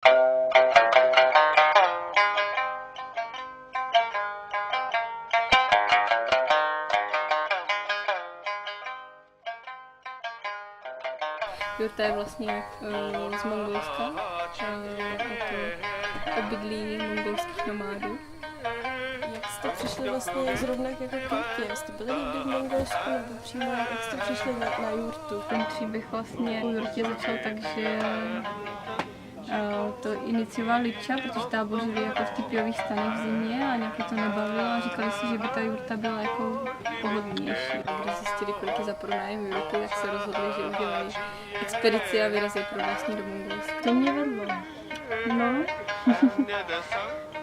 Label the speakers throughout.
Speaker 1: Jurta je vlastně z Mongolska, to bydlí mongolských nomádů.
Speaker 2: Jak jste přišli vlastně zrovna jako k Jurtě? Jste byli někdy v Mongolsku nebo přímo jak jste přišli na Jurtu?
Speaker 1: Ten příběh vlastně u Jurtě začal tak, že to inicioval Lipča, protože tábořili jako v typiových stanech v zimě a nějak to nebavilo a říkali si, že by ta Jurta byla jako pohodlnější. Když zjistili, kolik je za pronájem Jurty, tak se rozhodli, že udělají expedici a vyrazí pro vlastní do Mongolska.
Speaker 2: To mě vedlo.
Speaker 1: No,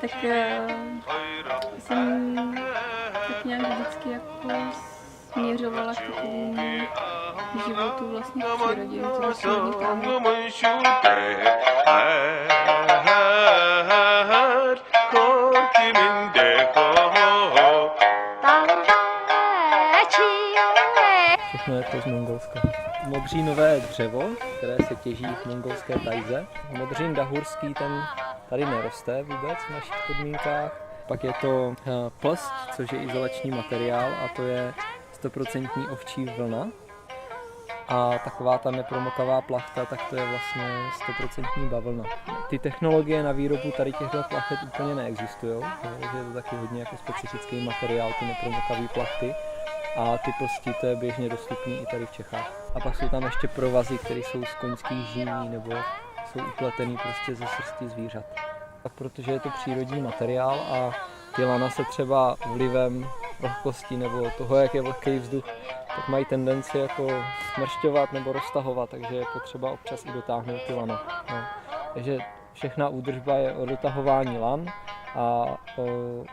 Speaker 1: tak jsem tak nějak vždycky jako směřovala k takovému životu vlastně v přírodě, to se hodně kámo.
Speaker 3: Všechno je to z Mongolska. Modřínové dřevo, které se těží v mongolské tajze. Modřín dahurský, ten tady neroste vůbec v našich podmínkách. Pak je to plst, což je izolační materiál a to je 100% ovčí vlna. A taková ta nepromokavá plachta, tak to je vlastně 100% bavlna. Ty technologie na výrobu tady těchto plachet úplně neexistují, takže je to taky hodně jako specifický materiál, ty nepromokavé plachty. A ty plsti, to je běžně dostupný i tady v Čechách. A pak jsou tam ještě provazy, které jsou z koňských žíní nebo jsou upletený prostě ze srsti zvířat. Tak protože je to přírodní materiál a ty lana se třeba vlivem vlhkosti nebo toho, jak je vlhký vzduch, tak mají tendenci jako smršťovat nebo roztahovat, takže je potřeba občas i dotáhnout ty lana. No. Takže všechna údržba je o dotahování lan a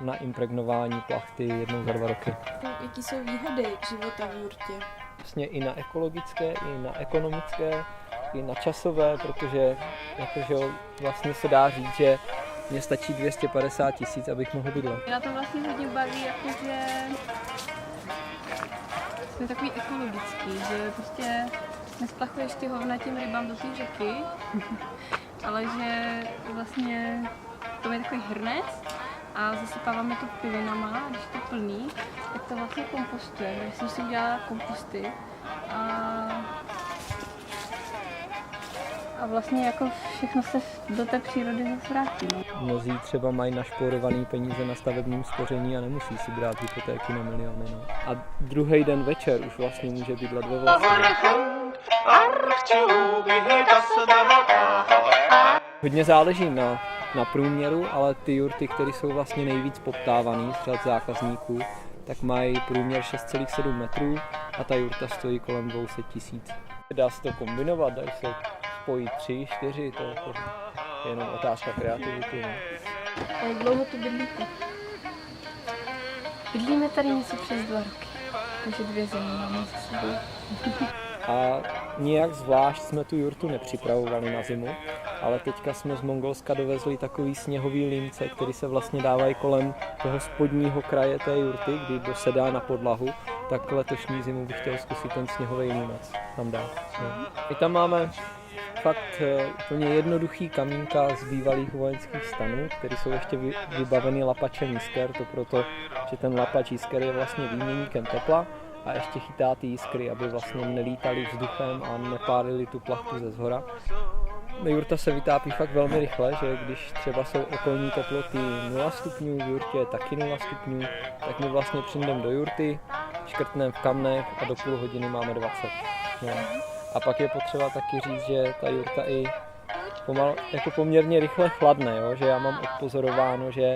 Speaker 3: na impregnování plachty jednou za 2 roky.
Speaker 2: Jaký jsou výhody života v Jurtě?
Speaker 3: Vlastně i na ekologické, i na ekonomické, i na časové, protože jakože vlastně se dá říct, že mně stačí 250 000, abych mohl bydlet.
Speaker 1: Mě na to vlastně hodně baví, jakože jsme takový ekologický, že prostě nesplachuješ ty hovna těm rybám do té řeky, ale že vlastně to je takový hrnec a zasypáváme to pilinama a když je to plný, tak to vlastně kompostujeme. Já jsem si udělala komposty a vlastně jako všechno se do té přírody zase vrátí.
Speaker 3: Mnozí třeba mají našporované peníze na stavebním spoření a nemusí si brát hypotéky na miliony. No. A druhý den večer už vlastně může bydlet ve vlastní. Hodně záleží na průměru, ale ty jurty, které jsou vlastně nejvíc poptávaný z řad zákazníků, tak mají průměr 6,7 metrů a ta jurta stojí kolem 200 000. Dá se to kombinovat, dají se spojit 3, 4, to je jenom otázka kreativity. No.
Speaker 1: A jak dlouho tu bydlíte? Bydlíme tady něco přes 2 roky, takže 2 země máme za sebou.
Speaker 3: A nijak zvlášť jsme tu jurtu nepřipravovali na zimu, ale teďka jsme z Mongolska dovezli takový sněhový límce, který se vlastně dávají kolem toho spodního kraje té jurty, kdy dosedá na podlahu, tak letošní zimu bych chtěl zkusit ten sněhový límec tam dát. No. My tam máme fakt úplně jednoduchý kamínka z bývalých vojenských stanů, které jsou ještě vybaveny lapačem jisker, to proto, že ten lapač jisker je vlastně výměníkem tepla a ještě chytá ty jiskry, aby vlastně nelítali vzduchem a nepálili tu plachtu ze zhora. Jurta se vytápí fakt velmi rychle, že když třeba jsou okolní teploty 0 stupňů, v jurtě je taky 0 stupňů, tak my vlastně přijdeme do jurty, škrtneme v kamnech a do půl hodiny máme 20. No. A pak je potřeba taky říct, že ta jurta i jako poměrně rychle chladne, jo? Že já mám odpozorováno, že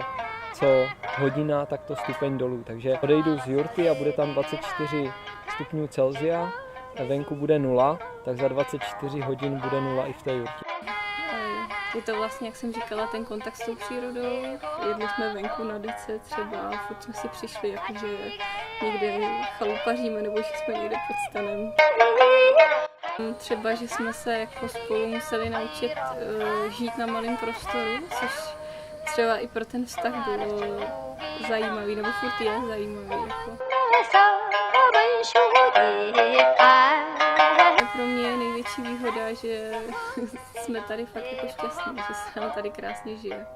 Speaker 3: co hodina, tak to stupeň dolů. Takže odejdu z jurty a bude tam 24 stupňů Celsia, a venku bude 0, tak za 24 hodin bude 0 i v té jurtě.
Speaker 1: Je to vlastně, jak jsem říkala, ten kontakt s tou přírodou. Jedli jsme venku na dece třeba, furt jsme si přišli, jakože někde chalupaříme nebo že jsme někde pod stanem. Třeba, že jsme se jako spolu museli naučit žít na malém prostoru, což třeba i pro ten vztah bylo zajímavý, nebo furt je zajímavý. Jako. Pro mě je největší největší výhoda, že jsme tady fakt jako šťastní, že se nám tady krásně žije.